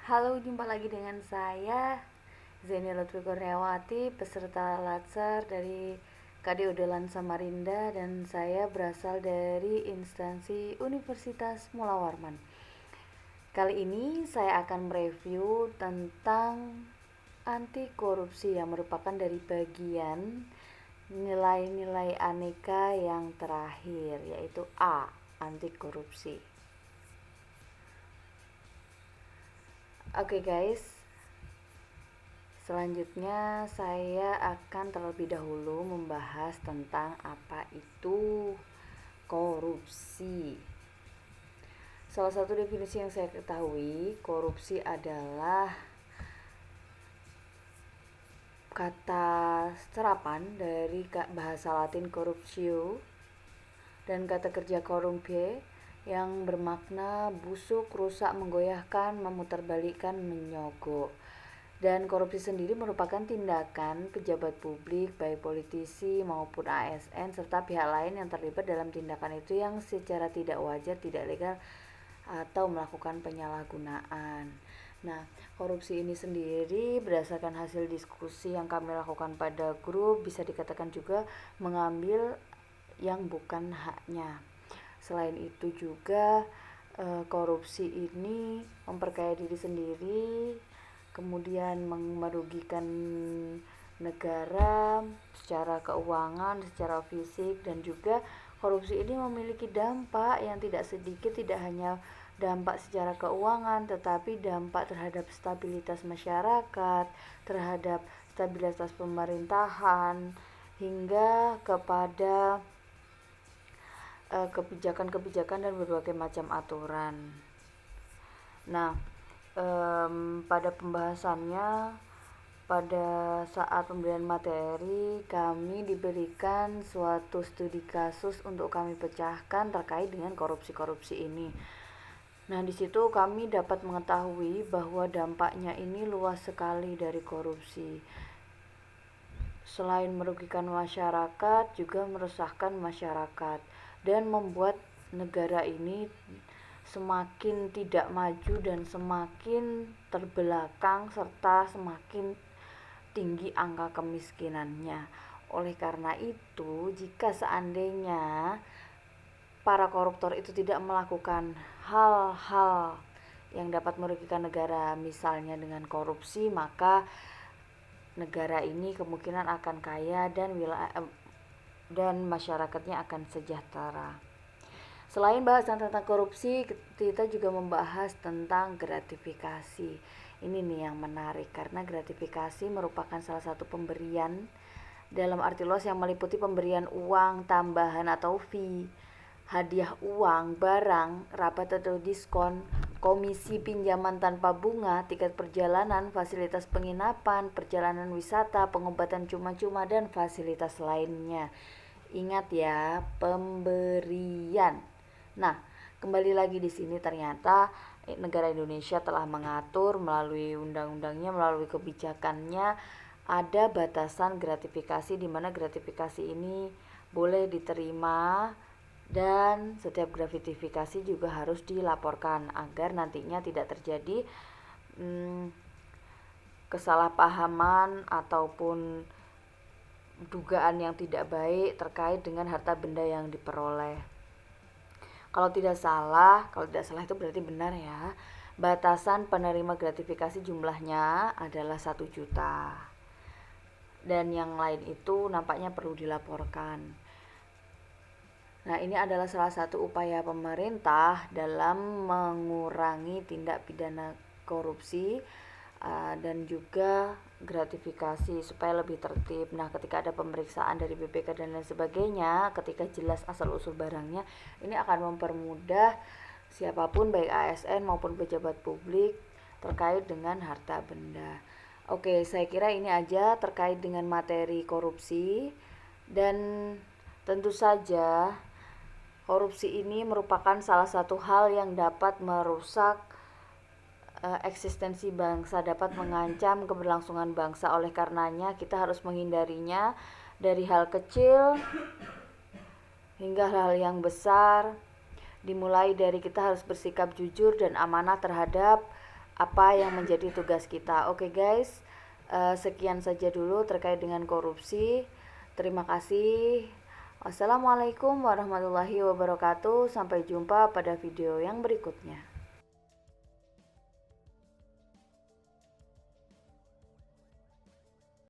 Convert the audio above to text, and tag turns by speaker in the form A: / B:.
A: Halo, jumpa lagi dengan saya Zeni Lutfi Kurniawati, peserta Latsar dari KD Udelan Samarinda, dan saya berasal dari instansi Universitas Mula Warman. Kali ini saya akan mereview tentang anti korupsi yang merupakan dari bagian nilai-nilai aneka yang terakhir, yaitu A, anti korupsi. Oke guys, selanjutnya saya akan terlebih dahulu membahas tentang apa itu korupsi. Salah satu definisi yang saya ketahui, korupsi adalah kata serapan dari bahasa Latin corruptio dan kata kerja corrumpere yang bermakna busuk, rusak, menggoyahkan, memutarbalikkan, menyogok. Dan korupsi sendiri merupakan tindakan pejabat publik, baik politisi maupun ASN serta pihak lain yang terlibat dalam tindakan itu yang secara tidak wajar, tidak legal, atau melakukan penyalahgunaan. Nah, korupsi ini sendiri berdasarkan hasil diskusi yang kami lakukan pada grup bisa dikatakan juga mengambil yang bukan haknya. Selain itu juga korupsi ini memperkaya diri sendiri, kemudian merugikan negara secara keuangan, secara fisik, dan juga korupsi ini memiliki dampak yang tidak sedikit, tidak hanya dampak secara keuangan tetapi dampak terhadap stabilitas masyarakat, terhadap stabilitas pemerintahan, hingga kepada kebijakan-kebijakan dan berbagai macam aturan. Nah, pada pembahasannya, pada saat pemberian materi, kami diberikan suatu studi kasus untuk kami pecahkan terkait dengan korupsi-korupsi ini. Nah, di situ kami dapat mengetahui bahwa dampaknya ini luas sekali dari korupsi. Selain merugikan masyarakat, juga meresahkan masyarakat dan membuat negara ini semakin tidak maju dan semakin terbelakang serta semakin tinggi angka kemiskinannya. Oleh karena itu, jika seandainya para koruptor itu tidak melakukan hal-hal yang dapat merugikan negara, misalnya dengan korupsi, maka negara ini kemungkinan akan kaya dan masyarakatnya akan sejahtera. Selain bahasan tentang korupsi, kita juga membahas tentang gratifikasi. Ini nih yang menarik, karena gratifikasi merupakan salah satu pemberian dalam arti luas yang meliputi pemberian uang tambahan atau fee, hadiah uang, barang, rabat atau diskon, komisi pinjaman tanpa bunga, tiket perjalanan, fasilitas penginapan, perjalanan wisata, pengobatan cuma-cuma, dan fasilitas lainnya. Ingat ya, pemberian. Nah, kembali lagi di sini ternyata negara Indonesia telah mengatur melalui undang-undangnya, melalui kebijakannya, ada batasan gratifikasi di mana gratifikasi ini boleh diterima dan setiap gratifikasi juga harus dilaporkan agar nantinya tidak terjadi kesalahpahaman ataupun dugaan yang tidak baik terkait dengan harta benda yang diperoleh. Kalau tidak salah itu berarti benar ya. Batasan penerima gratifikasi jumlahnya adalah 1 juta. Dan yang lain itu nampaknya perlu dilaporkan. Nah, ini adalah salah satu upaya pemerintah dalam mengurangi tindak pidana korupsi dan juga gratifikasi supaya lebih tertib. Nah, ketika ada pemeriksaan dari BPK dan lain sebagainya, ketika jelas asal usul barangnya, ini akan mempermudah siapapun baik ASN maupun pejabat publik terkait dengan harta benda. Oke, saya kira ini aja terkait dengan materi korupsi, dan tentu saja korupsi ini merupakan salah satu hal yang dapat merusak eksistensi bangsa, dapat mengancam keberlangsungan bangsa. Oleh karenanya kita harus menghindarinya dari hal kecil hingga hal yang besar. Dimulai dari kita harus bersikap jujur dan amanah terhadap apa yang menjadi tugas kita. Oke guys, sekian saja dulu terkait dengan korupsi. Terima kasih. Wassalamualaikum warahmatullahi wabarakatuh. Sampai jumpa pada video yang berikutnya.